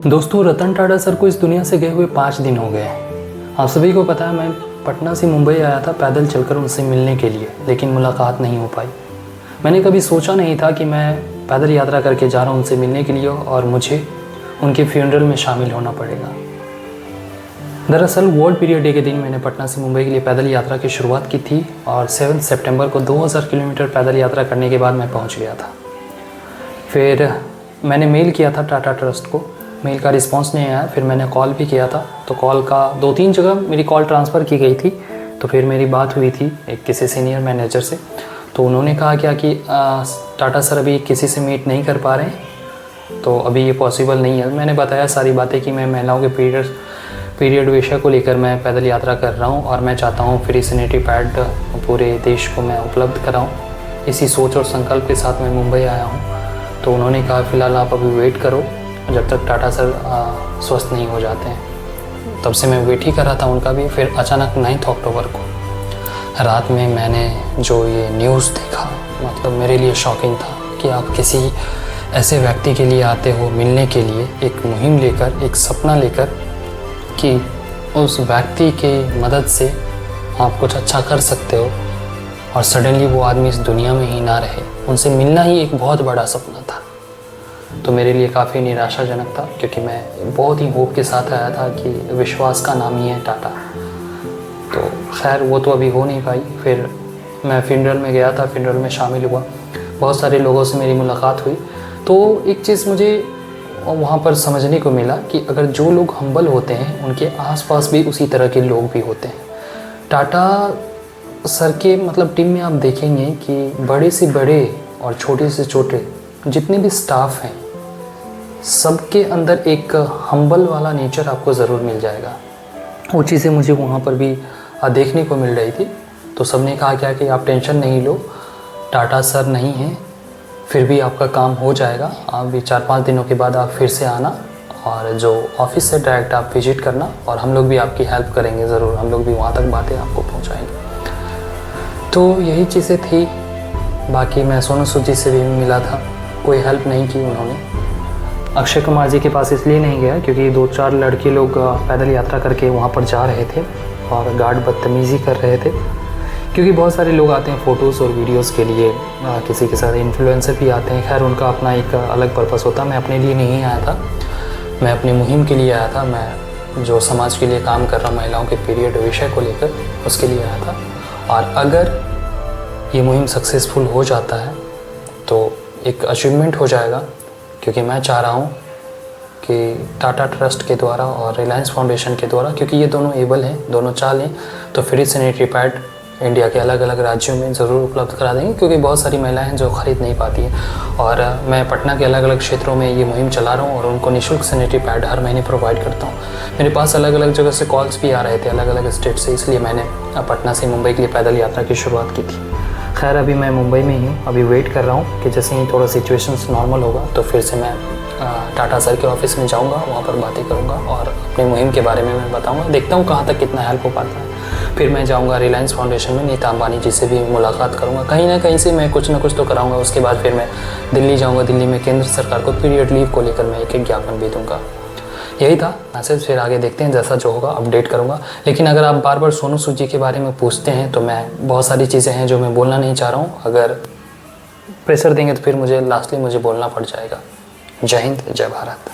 दोस्तों, रतन टाटा सर को इस दुनिया से गए हुए 5 दिन हो गए हैं। आप सभी को पता है, मैं पटना से मुंबई आया था पैदल चलकर उनसे मिलने के लिए, लेकिन मुलाकात नहीं हो पाई। मैंने कभी सोचा नहीं था कि मैं पैदल यात्रा करके जा रहा हूँ उनसे मिलने के लिए और मुझे उनके फ्यूनरल में शामिल होना पड़ेगा। दरअसल वर्ल्ड पीरियड डे के दिन मैंने पटना से मुंबई के लिए पैदल यात्रा की शुरुआत की थी और 7 सितंबर को 2000 किलोमीटर पैदल यात्रा करने के बाद मैं पहुँच गया था। फिर मैंने मेल किया था टाटा ट्रस्ट को, मेल का रिस्पांस नहीं आया। फिर मैंने कॉल भी किया था, तो कॉल का 2-3 जगह मेरी कॉल ट्रांसफ़र की गई थी। तो फिर मेरी बात हुई थी एक किसी सीनियर मैनेजर से, तो उन्होंने कहा क्या कि टाटा सर अभी किसी से मीट नहीं कर पा रहे हैं, तो अभी ये पॉसिबल नहीं है। मैंने बताया सारी बातें कि मैं महिलाओं के पीरियड विषय को लेकर मैं पैदल यात्रा कर रहा हूँ और मैं चाहता हूँ फ्री सैनिटरी पैड पूरे देश को मैं उपलब्ध कराऊँ। इसी सोच और संकल्प के साथ मैं मुंबई आया हूँ। तो उन्होंने कहा फ़िलहाल आप अभी वेट करो जब तक टाटा सर स्वस्थ नहीं हो जाते हैं। तब से मैं वेट ही कर रहा था उनका भी। फिर अचानक 9 अक्टूबर को रात में मैंने जो ये न्यूज़ देखा, मतलब मेरे लिए शॉकिंग था कि आप किसी ऐसे व्यक्ति के लिए आते हो मिलने के लिए, एक मुहिम लेकर, एक सपना लेकर कि उस व्यक्ति के मदद से आप कुछ अच्छा कर सकते हो, और सडनली वो आदमी इस दुनिया में ही ना रहे। उनसे मिलना ही एक बहुत बड़ा सपना था। तो मेरे लिए काफ़ी निराशाजनक था, क्योंकि मैं बहुत ही होप के साथ आया था कि विश्वास का नाम ही है टाटा। तो खैर वो तो अभी हो नहीं पाई। फिर मैं फ्यूनरल में गया था, फ्यूनरल में शामिल हुआ, बहुत सारे लोगों से मेरी मुलाकात हुई। तो एक चीज़ मुझे वहाँ पर समझने को मिला कि अगर जो लोग हम्बल होते हैं उनके आसपास भी उसी तरह के लोग भी होते हैं। टाटा सर के मतलब टीम में आप देखेंगे कि बड़े से बड़े और छोटे से छोटे जितने भी स्टाफ हैं, सबके अंदर एक हम्बल वाला नेचर आपको ज़रूर मिल जाएगा। वो चीज़ें मुझे वहाँ पर भी देखने को मिल रही थी। तो सबने कहा क्या कि आप टेंशन नहीं लो, टाटा सर नहीं हैं, फिर भी आपका काम हो जाएगा। आप भी 4-5 दिनों के बाद आप फिर से आना और जो ऑफिस से डायरेक्ट आप विजिट करना, और हम लोग भी आपकी हेल्प करेंगे ज़रूर। हम लोग भी वहाँ तक बातें आपको पहुँचाएँगे। तो यही चीज़ें थी। बाकी मैं सोनू सूद जी से भी मिला था, कोई हेल्प नहीं की उन्होंने। अक्षय कुमार जी के पास इसलिए नहीं गया क्योंकि 2-4 लड़के लोग पैदल यात्रा करके वहाँ पर जा रहे थे और गार्ड बदतमीज़ी कर रहे थे। क्योंकि बहुत सारे लोग आते हैं फ़ोटोज़ और वीडियोज़ के लिए, किसी के साथ इन्फ्लुएंसर भी आते हैं। खैर उनका अपना एक अलग पर्पस होता है। मैं अपने लिए नहीं आया था, मैं अपनी मुहिम के लिए आया था। मैं जो समाज के लिए काम कर रहा हूँ महिलाओं के पीरियड विषय को लेकर, उसके लिए आया था। और अगर ये मुहिम सक्सेसफुल हो जाता है तो एक अचीवमेंट हो जाएगा, क्योंकि मैं चाह रहा हूँ कि टाटा ट्रस्ट के द्वारा और रिलायंस फाउंडेशन के द्वारा, क्योंकि ये दोनों एबल हैं, दोनों चाह लें तो फ्री सैनिटरी पैड इंडिया के अलग अलग राज्यों में ज़रूर उपलब्ध करा देंगे। क्योंकि बहुत सारी महिलाएं हैं जो ख़रीद नहीं पाती हैं, और मैं पटना के अलग अलग क्षेत्रों में ये मुहिम चला रहा हूँ और उनको निःशुल्क सैनिटरी पैड हर महीने प्रोवाइड करता हूँ। मेरे पास अलग अलग जगह से कॉल्स भी आ रहे थे, अलग अलग स्टेट से, इसलिए मैंने पटना से मुंबई के लिए पैदल यात्रा की शुरुआत की थी। खैर अभी मैं मुंबई में ही हूँ, अभी वेट कर रहा हूँ कि जैसे ही थोड़ा सिचुएशंस नॉर्मल होगा तो फिर से मैं टाटा सर के ऑफिस में जाऊँगा, वहाँ पर बातें करूँगा और अपनी मुहिम के बारे में मैं बताऊँगा। देखता हूँ कहाँ तक कितना हेल्प हो पाता है। फिर मैं जाऊँगा रिलायंस फाउंडेशन में, नीता अंबानी जी से भी मुलाकात करूँगा। कहीं ना कहीं से मैं कुछ ना कुछ तो कराऊँगा। उसके बाद फिर मैं दिल्ली जाऊँगा। दिल्ली में केंद्र सरकार को पीरियड लीव को लेकर मैं एक ज्ञापन भी दूँगा। यही था मैसेज। फिर आगे देखते हैं, जैसा जो होगा अपडेट करूँगा। लेकिन अगर आप बार बार सोनू सूद जी के बारे में पूछते हैं तो मैं बहुत सारी चीज़ें हैं जो मैं बोलना नहीं चाह रहा हूँ। अगर प्रेशर देंगे तो फिर मुझे लास्टली बोलना पड़ जाएगा। जय हिंद, जय भारत।